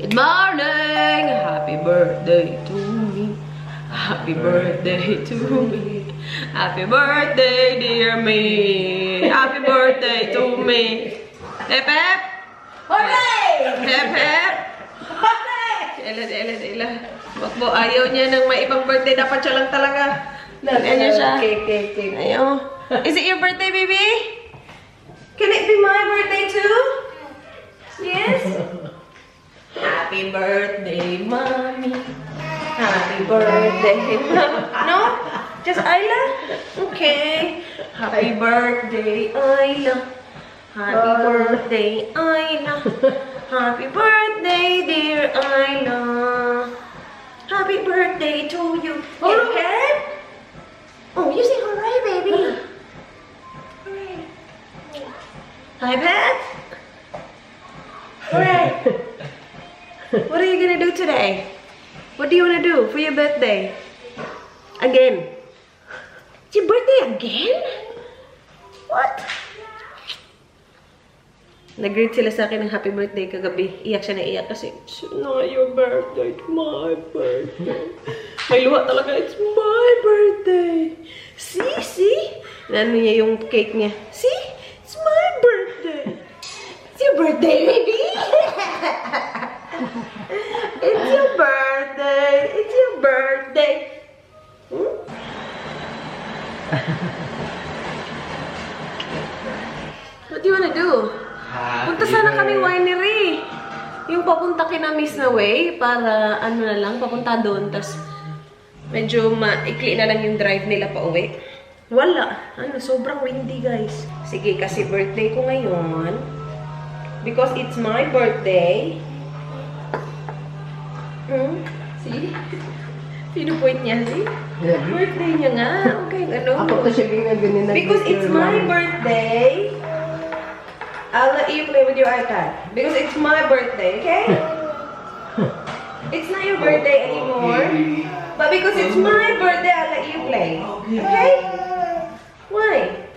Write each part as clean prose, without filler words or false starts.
Good morning! Happy birthday to me. Happy birthday to me. Happy birthday, dear me. Happy birthday to me. Hep, hep! Hooray! Hep, hep! Hooray! Ela. Bakbo, ayaw niya ng may ibang birthday. Dapat siya lang talaga. Ano siya? Okay. Ayaw. Is it your birthday, baby? Can it be my birthday too? Yes? Happy birthday, mommy. Happy birthday, no? Just Ayla? Okay. Happy birthday, Ayla. Happy birthday, Ayla. Happy birthday, dear Ayla. Happy birthday to you. Okay? Oh, you say hooray, baby. Hooray. Hi, Beth. Hooray. What are you gonna do today? What do you wanna do for your birthday? Again? It's your birthday again? What? Nag-greet sila sa akin ng happy birthday kagabi. Iyak siya na iyak kasi, it's not your birthday, it's my birthday. May luha talaga, it's my birthday. See? Ano niya yung cake niya. See? It's my birthday. It's your birthday, baby. It's your birthday. It's your birthday. Hmm? What do you wanna do? Punta sana kami winery. Yung papunta kina Miss na way para ano na lang, papunta doon. Tapos medyo maikli na lang yung drive nila pa uwi. Wala. Sobrang windy, guys. Sige, kasi birthday ko ngayon. Because it's my birthday. See? Pinupoint niya, see? Yeah. Birthday niya nga. Okay, ano? Ako to siya ganyan na. Because it's my birthday, I'll let you play with your iPad. Because it's my birthday, okay? It's not your birthday anymore. But because it's my birthday, I'll let you play. Okay? Why?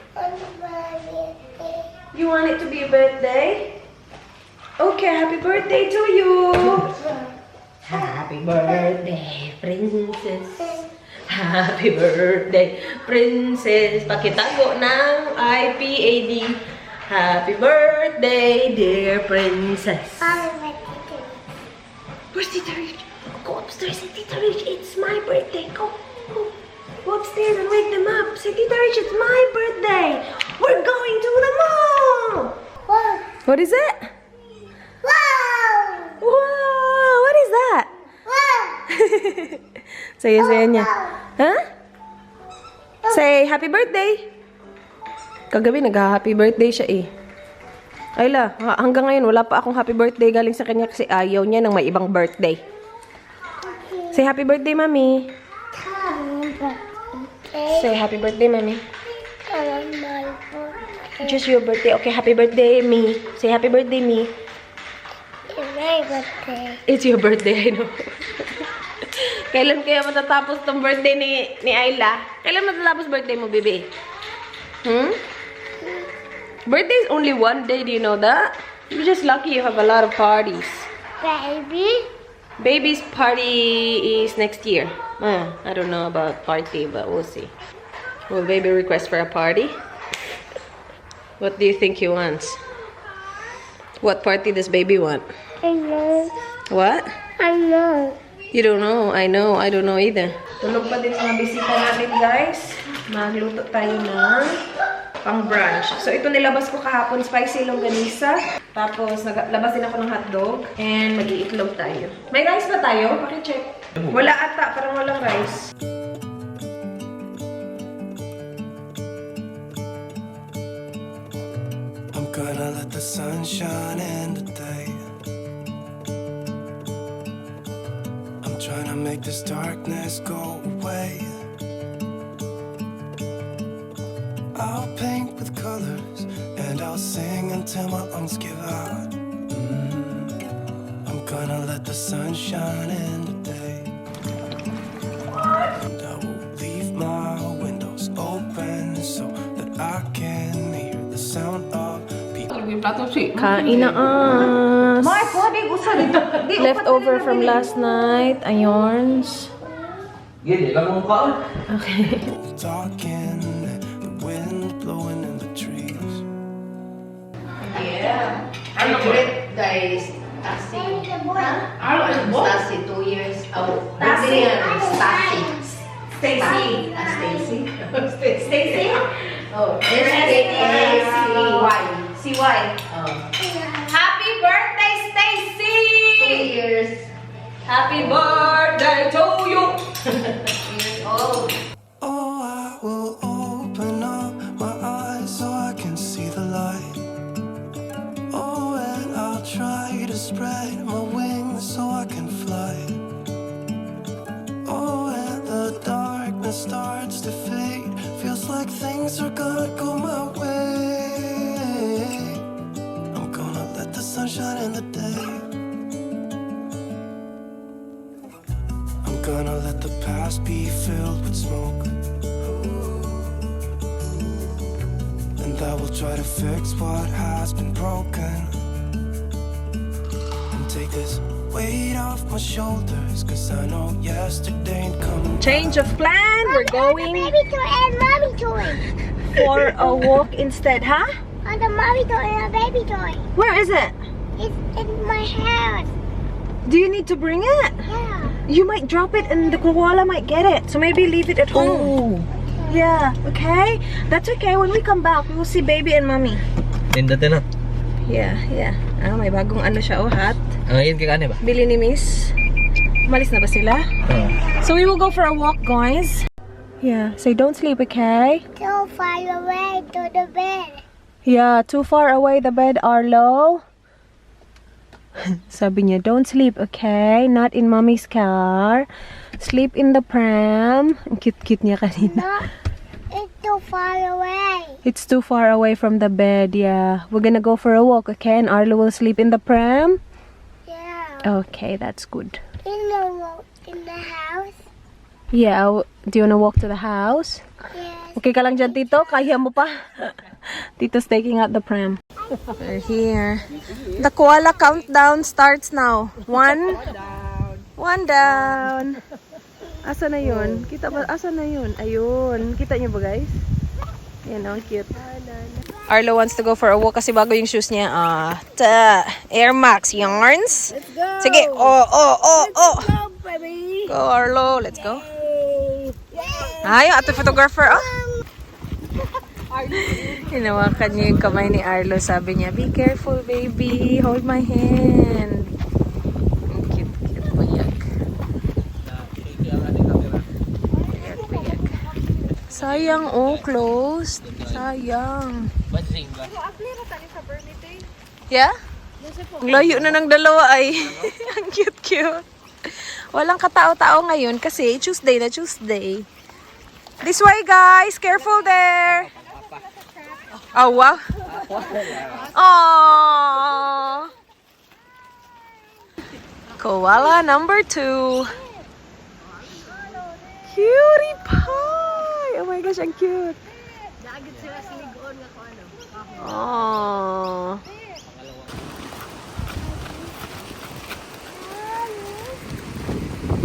You want it to be a birthday? Okay, happy birthday to you! Happy birthday, princess. Happy birthday, princess. Pakitago ng IPAD. Happy birthday, dear princess. Where's Tita Rich? Go upstairs and Tita Rich, it's my birthday. Go. Go upstairs and wake them up. Say, Tita Rich, it's my birthday. We're going to the mall. Wow! What is it? Wow! Wow, what is that? Wow! Saya-saya niya. Huh? Say, happy birthday. Kagabi, nag-happy birthday siya eh. Ayla, hanggang ngayon, wala pa akong happy birthday galing sa kanya kasi ayaw niya ng may ibang birthday. Say, happy birthday, mami. Say, happy birthday, mami. Just your birthday. Okay, happy birthday, me. Say, happy birthday, me. My birthday. It's your birthday, I know. Kailan kaya matatapos tong birthday ni Ayla? Kailan matatapos birthday mo, baby? Birthday is only one day, do you know that? You're just lucky you have a lot of parties. Baby? Baby's party is next year. I don't know about party, but we'll see. Will baby request for a party? What do you think he wants? What party does baby want? I know. What? I know. You don't know. I know. I don't know either. Tulog pa din mga bisita natin, guys. Magluto tayo ng pang-brunch. So, ito nilabas ko kahapon, spicy longganisa. Tapos, naglabas din ako ng hotdog. And mag-iitlog tayo. May rice ba tayo? Paki-check. Wala ata. Parang walang rice. I'm gonna let the sun shine in today. I'm trying to make this darkness go away. I'll paint with colors and I'll sing until my lungs give out. I'm gonna let the sun shine in today. And I will leave my windows open so that I can hear the sound of people. Kain na us. Leftover from last night. Ayons. Okay. Talking, the wind blowing in the trees. Yeah. My birthday is Stasi. Stasi, 2 years. Oh, Stasi. Stacy. Stacy? Oh, S-A-C-Y. C-Y. Oh. Happy birthday, Stacy! 2 years. Happy birthday to you! Years old. Oh, I will open up my eyes so I can see the light. Oh, and I'll try to spread my wings so I can fly. Oh, and the darkness starts to fade. Feels like things are gonna go my way. I'm gonna let the sun shine in the day. I'm gonna let the past be filled with smoke. And I will try to fix what has been broken. And take this weight off my shoulders, 'cause I know yesterday ain't coming. Change of plan. We're going Baby toy and mommy toy. for a walk instead, huh? On the mommy toy and a baby toy. Where is it? It's in my house. Do you need to bring it? Yeah. You might drop it and the koala might get it. So maybe leave it at home. Yeah, okay? That's okay. When we come back, we will see baby and mommy. Tindatin na. Yeah. Ah, may bagong ano siya, oh, hat. Ngayon kay kani ba? Bili ni Miss. Umalis na ba sila? So we will go for a walk, guys. Yeah, so don't sleep, okay? Too far away to the bed. Yeah, too far away the bed, Arlo. Sabi niya, don't sleep, okay? Not in mommy's car. Sleep in the pram. Ang cute-cute niya kanina. No, it's too far away. It's too far away from the bed, yeah. We're gonna go for a walk, okay? And Arlo will sleep in the pram? Yeah. Okay, that's good. In the house. Yeah, do you wanna walk to the house? Yes. Okay ka lang dyan, Tito? Kaya mo pa? Tito's taking out the pram. We're here. The koala countdown starts now. One down. Asa na yun? Kita ba? Asa na yun? Ayun. Kita niyo ba, guys? Yan, ang cute. Arlo wants to go for a walk kasi bago yung shoes niya. Air Max yarns. Let's go. Sige. Oh. Let's go, baby. Go, Arlo. Let's go. Ay, ato photographer. Oh. Hinawakan niya yung kamay ni Arlo. Sabi niya, be careful, baby. Hold my hand. Ang cute. Payak. Payak. Sayang, oh. Closed. Sayang. Yeah? Ang layo na ng dalawa ay. Ang cute. Walang katao-tao ngayon kasi Tuesday na Tuesday. This way, guys. Careful there. Oh, wow. Aww. Koala number 2. Cutie pie. Oh my gosh, ang cute. Aww.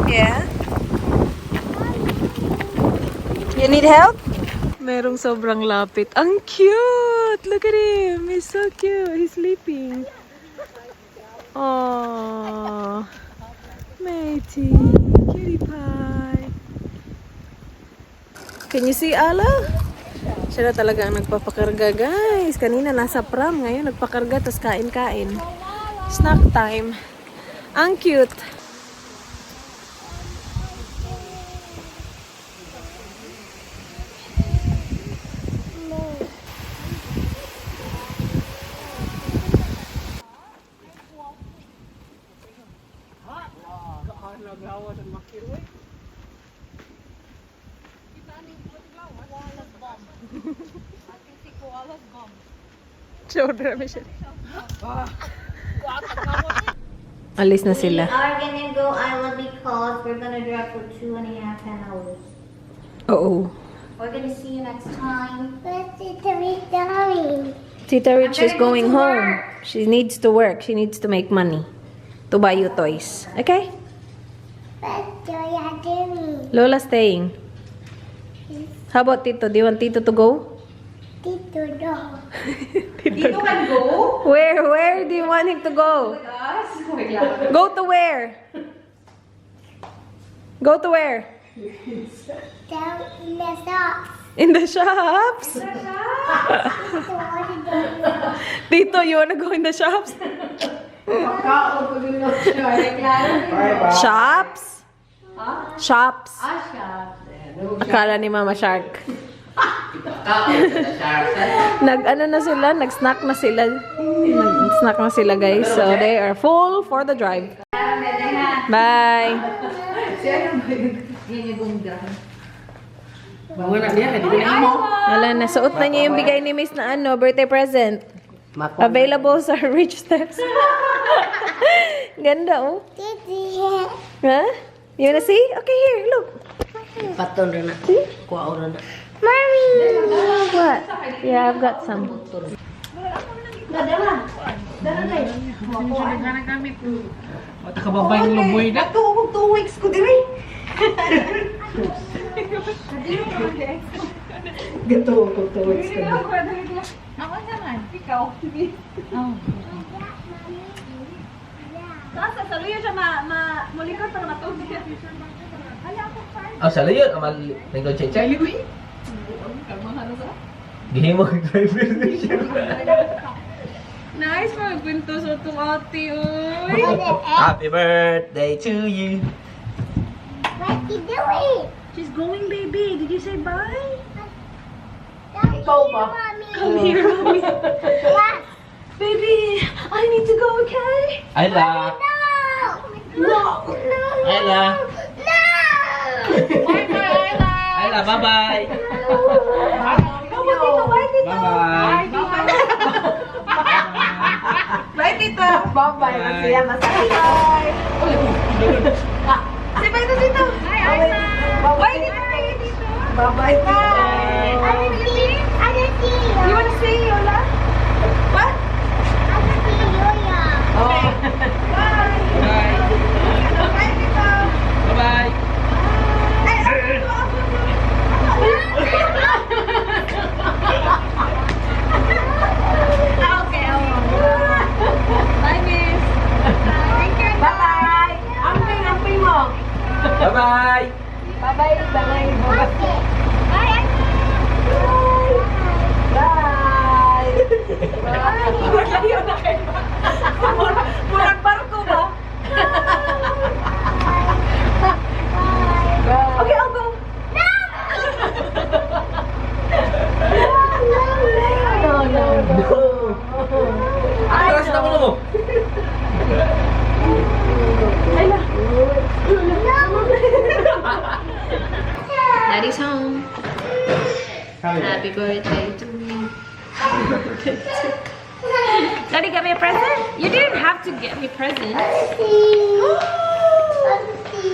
Yeah? You need help? Merong sobrang lapit. Ang cute! Look at him! He's so cute. He's sleeping. Aww. Matey. Cutie pie. Can you see Ala? Siya na talaga ang nagpapakarga, guys. Kanina nasa pram. Ngayon nagpakarga tapos kain-kain. Snack time. Ang cute. Alis na sila. We are gonna go island because we're gonna drive for 2.5 hours. Oo. We're gonna see you next time. Let's eat the meat dummy. Tita Rich is going home. She needs to work. She needs to make money to buy you toys. Okay? What do you doing? Lola staying. How about Tito? Do you want Tito to go? Tito, no. Dito can go. Where do you want him to go? Go to where? Go to where? Down in the socks. In the shops? Tito, what are you doing? Tito, you wanna go in the shops? Pagkaon ko din na siya. Shops? Shops. Siya. Akala ni Mama Shark. Pagkaon sa siya. Nag-ano na sila, nag-snack na sila. Nag-snack na sila, guys. So, they are full for the drive. Bye! Wala na. Suot na niya yung bigay ni Miss na ano, birthday present. Available sa Rich Steps. Ganda, oh. Titi. Huh? You wanna see? Okay, here, look. Paton rin na. Kuha rin na. Mommy. What? Yeah, I've got some. Mata ka babay ng luboy na. 2 weeks ko diri. Gato ko 2 weeks ko. Sala yun. Amal, nanggaw chay-chay. Gihimo kang driver na siya. Nice mga gwento sa itong ate, oy. Happy birthday to you. What you doing? She's going, baby. Did you say bye? Ikaw ba? Mommy. Come here, mommy. What? Baby, I need to go, okay? Ayla. No. Ayla. No. Ayla, bye-bye. Bye-bye. Bye, Tito. Bye-bye. Masaya, masaya. Say bye to Tito. Bye, Tito. Bye-bye, Tito. I didn't see you. You wanna say Yola? What? I didn't see you, yeah. Okay. Bye. Bye. Bye, Tito. Bye-bye. Okay, bye, miss. Bye-bye. Amping mo. Bye-bye. Bye-bye. Bye-bye. Okay. Bye. Bye. Layo na kayo. Murag barko ba? Okay, I'll go. No. Atras na ko mo. Daddy's home. Happy birthday to me. Daddy got me a present? You didn't have to get me presents.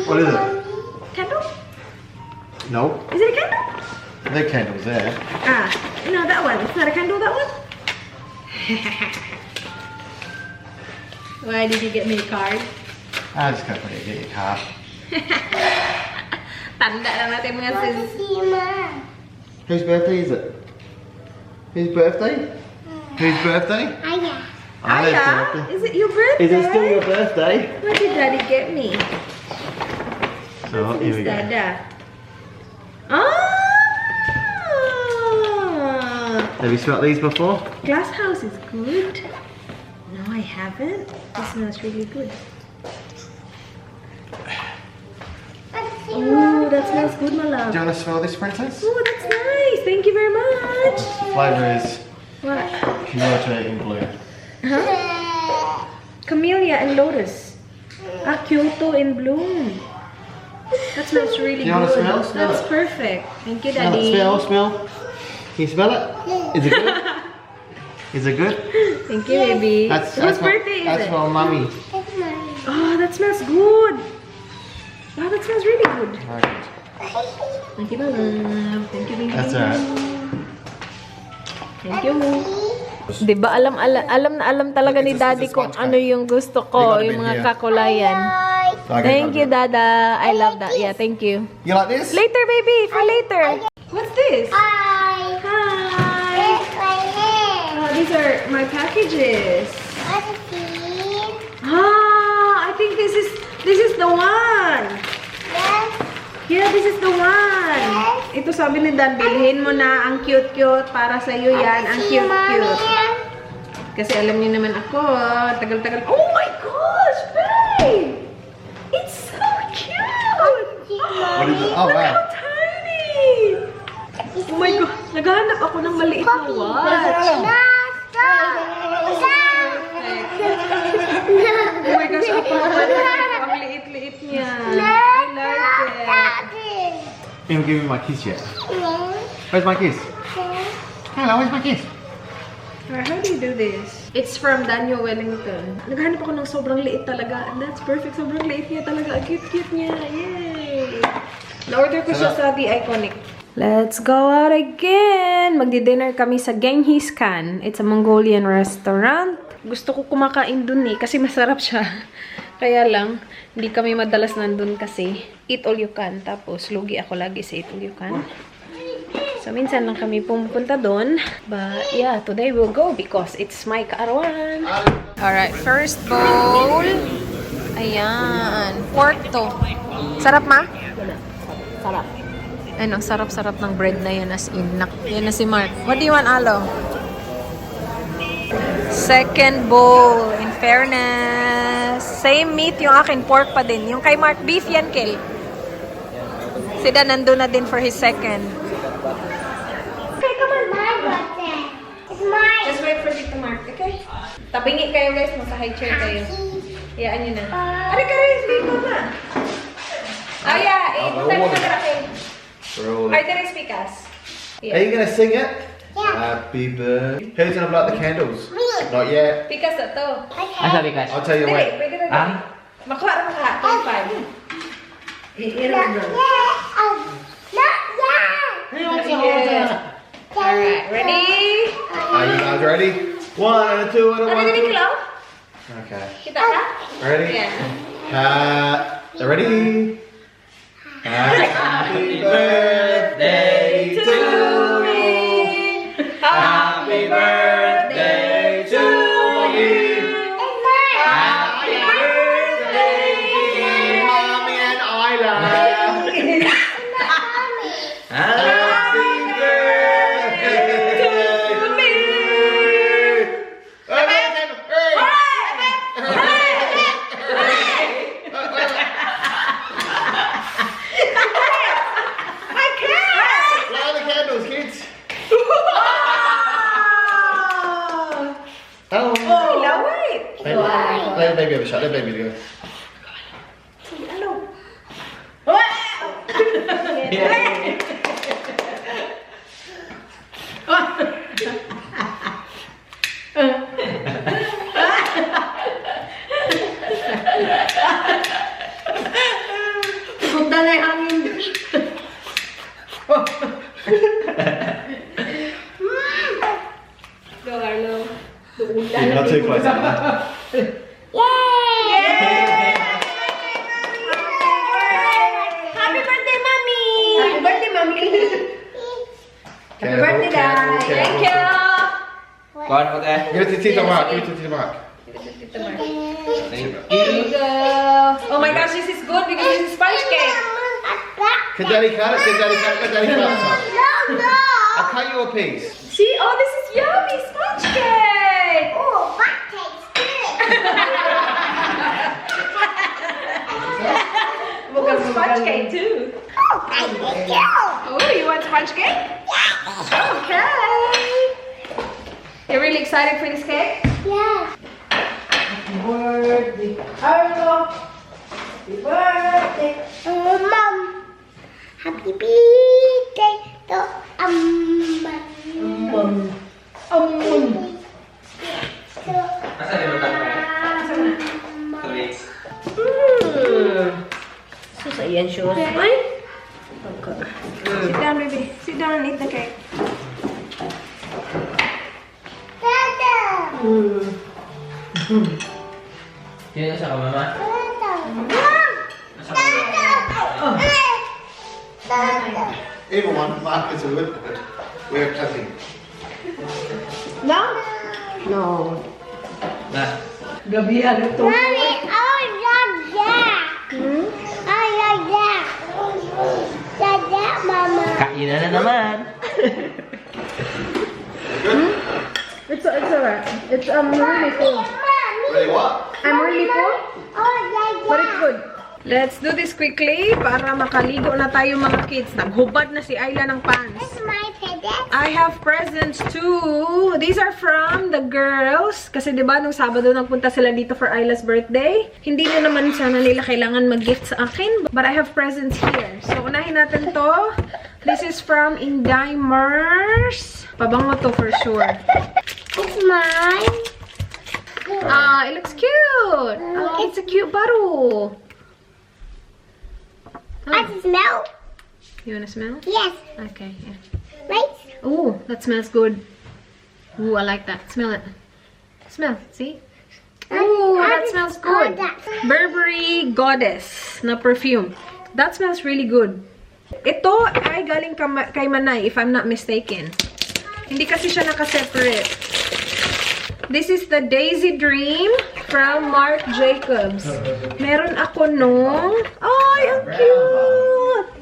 What is it? Candle? No, Is it a candle? the candle's there. Ah, no, that one. It's not a candle, that one? Why did you get me a card? I just gotta put it in your car. Tanda na natin mga sis. Whose birthday is it? Whose birthday? Whose birthday? Aya. Anna's Aya, birthday. is it your birthday? Is it still your birthday? What did Daddy get me? So, here we go. Dada. Ah! Have you smelled these before? Glass house is good. No, I haven't. This smells really good. Oh, that smells good, my love. Do you want to smell this, princess? Oh, that's nice. Thank you very much. The flavour is What? Kyoto in blue. Huh? Camellia and lotus. Ah, Kyoto in bloom. That smells really You wanna good. smell? Smell That's it. perfect. Thank you, Smell Daddy. it, smell. Can you smell it? Is it good? Is it good? Thank you, baby. Whose birthday is That's it? for mummy. That's mine. Oh, that smells good. Wow, that smells really good. Right. Thank you, my love. Thank you, baby. That's alright. Thank you. Diba, alam talaga ni Daddy kung ano yung gusto ko, yung mga kakulayan. Thank you, Dada. I love that. Yeah, thank you. You like this? Later, baby. For later. What's this? Hi. Hi. It's my hair. Oh, these are my packages. What is it? Ah, I think this is the one. Yes. Yeah, this is the one. Ito sabi ni Dan, bilhin mo na ang cute-cute para sa iyo yan, ang cute-cute. Kasi alam niyo naman ako, tagal-tagal. Oh my gosh, babe! It's so cute! What is it? Oh, Look wow. how tiny! Oh my God, naghahanap ako ng maliit na watch. Oh my gosh, ang liit-liit niya. I like it. You haven't given me my kiss yet. Where's my kiss? Hello, where's my kiss? Alright, how do you do this? It's from Daniel Wellington. Naghanap ako ng sobrang liit talaga. And that's perfect. Sobrang liit niya talaga. Ang cute-cute niya. Yay! Na-order ko siya sa The Iconic. Let's go out again! Magdi-dinner kami sa Genghis Khan. It's a Mongolian restaurant. Gusto ko kumakain dun eh, kasi masarap siya. Kaya lang, hindi kami madalas nandun kasi eat all you can. Tapos, lugi ako lagi sa eat all you can. So, minsan lang kami pumunta doon. But, yeah, today we'll go because it's my kaarawan. Alright, first bowl. Ayan. Pork to. Sarap, ma? Sarap. Ano, sarap-sarap ng bread na yan as in. Yan na si Mark. What do you want, Alo? Second bowl. In fairness. Same meat yung akin. Pork pa din. Yung kay Mark, beef yan, Kel. Si Dan nandun na din for his second. Okay, come on, mine was there. It's mine. Just wait for Tito Mark, okay? Tabingi kayo guys. Masa-high chair kayo. Iyaan nyo na. Ari ka rin, speak mo na. Oh yeah, punta mo na kayo. Ay, didn't speak us. Are you gonna sing it? Yeah. Happy birthday. Who's gonna light the candles? Me. Not yet. Speak us na to. Ang sabi ka? I'll tell you Dili, when. pwede na Ah? dili. Makuha na makaha. 25. Not yet. Not yet. Alright, ready? Are you guys ready? 1 and a 2 and a Ano 1, din 2. kilaw? Okay. Kita ka? Ready? Yeah. Ready? Happy birthday to me. Happy birthday to you. It's mine. Happy birthday, dear Mommy and Isla. Happy birthday to me. Light the candles, kids. Oh. Kilaw, wait. Let the baby have a shot. Let the baby go. Ano? Punta na yung hangin. Go, Carlo. You're not too close. Anna. Happy birthday, Mommy! Happy birthday, Mommy! Happy birthday, Dad! Thank you! Kuhan mo tayo. Give it to Tito Mark. Give it to Tito Mark. Thank you. Here you go! Oh my gosh, this is good because this is sponge cake! Can Daddy cut it? Can Daddy cut it? Let Daddy cut it. No, no. I'll cut you a piece. See? Oh, this is yummy! Sponge cake! Oh, that tastes good. We'll get sponge cake too. Oh, thank you. Oh, you want sponge cake? Okay! You're really excited for this cake? Yeah. Birthday! Arlo! Happy birthday! Mom. Happy birthday to Asa din mo tayo? Sus, ayan shoes. Ay! Sit down, baby. Sit down and eat the cake. Dada. Sino nasa ka, mama? Nasa ka, Even one mark is a little bit. We're cutting. No? No. na. Gabihan ito. Mommy, I love that. I love that. That, Mama. Kainan na naman. It's alright. It's really full. Really what? I'm really full, Oh, like but it's good. Let's do this quickly para makaligo na tayo mga kids. Naghubad na si Ayla ng pants. It's my present. I have presents too. These are from the girls. Kasi diba nung Sabado nagpunta sila dito for Ayla's birthday. Hindi na naman sana nila kailangan mag-gift sa akin. But I have presents here. So unahin natin to. This is from Inday Mars. Pabango to for sure. It's mine. Ah, it looks cute. Oh, it's a cute bottle. I can smell. You wanna smell? Yes. Okay, yeah. Right? Oh, that smells good. Ooh, I like that. Smell it. Smell, see? Ooh, that smells good. Burberry Goddess na perfume. That smells really good. Ito ay galing kay Manay, if I'm not mistaken. Hindi kasi siya naka-separate. This is the Daisy Dream from Marc Jacobs. Meron ako nung... Ay, ang cute!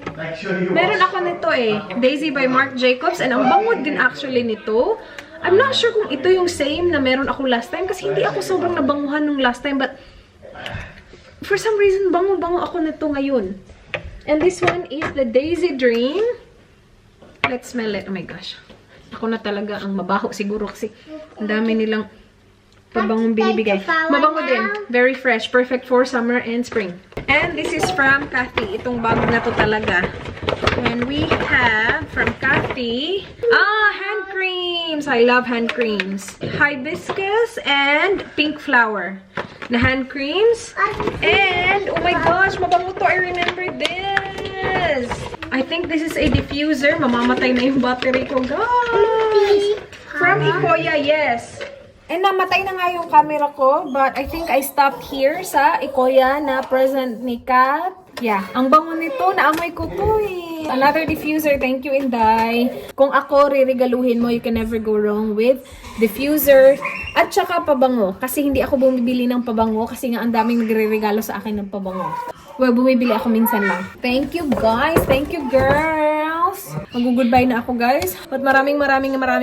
Meron ako nito eh. Daisy by Marc Jacobs. And ang bango din actually nito. I'm not sure kung ito yung same na meron ako last time. Kasi hindi ako sobrang nabanguhan nung last time. But for some reason, bango-bango ako nito ngayon. And this one is the Daisy Dream. Let's smell it. Oh my gosh. Ako na talaga ang mabaho siguro kasi ang dami nilang pabangong binibigay. Mabango din. Very fresh. Perfect for summer and spring. And this is from Kathy. Itong bag na to talaga. And we have from Kathy, hand creams. I love hand creams. Hibiscus and pink flower na hand creams. And, oh my gosh, mabango to. I remember this. I think this is a diffuser. Mamamatay na yung battery ko, guys. From Ikoya, yes. And namatay na nga yung camera ko, but I think I stopped here sa Ikoya na present ni Kat. Yeah, ang bango nito, naamoy ko to eh. Another diffuser, thank you Inday. Kung ako riregaluhin mo, you can never go wrong with diffuser at saka pabango. Kasi hindi ako bumibili ng pabango kasi nga ang daming nagre-regalo sa akin ng pabango. Well, bumibili ako minsan lang. Thank you guys, thank you girls. Mag-goodbye na ako guys. But maraming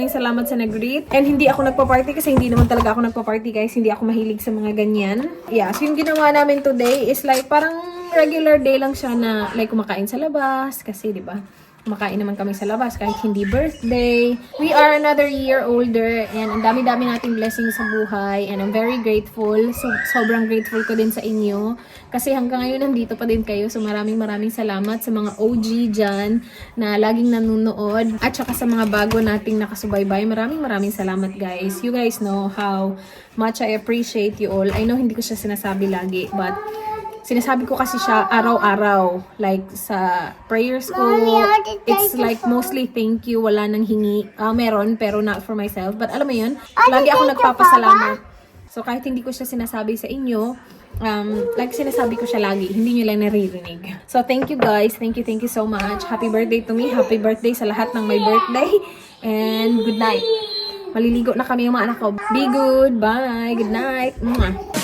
salamat sa nag-greet. And hindi ako nagpa-party kasi hindi naman talaga ako nagpa-party guys. Hindi ako mahilig sa mga ganyan. Yeah, so yung ginawa namin today is like parang regular day lang siya na like kumakain sa labas. Kasi diba, kumakain naman kami sa labas kahit hindi birthday. We are another year older and ang dami-dami nating blessings sa buhay and I'm very grateful. So, sobrang grateful ko din sa inyo kasi hanggang ngayon nandito pa din kayo. So maraming salamat sa mga OG dyan na laging nanonood at saka sa mga bago nating nakasubaybay. Maraming salamat guys. You guys know how much I appreciate you all. I know hindi ko siya sinasabi lagi but sinasabi ko kasi siya araw-araw. Like, sa prayers ko, it's like mostly thank you. Wala nang hingi. Meron, pero not for myself. But alam mo yun, lagi ako nagpapasalamat. So, kahit hindi ko siya sinasabi sa inyo, like sinasabi ko siya lagi. Hindi nyo lang naririnig. So, thank you guys. Thank you so much. Happy birthday to me. Happy birthday sa lahat ng may birthday. And good night. Maliligo na kami yung mga anak ko. Be good. Bye. Good night. Mwah.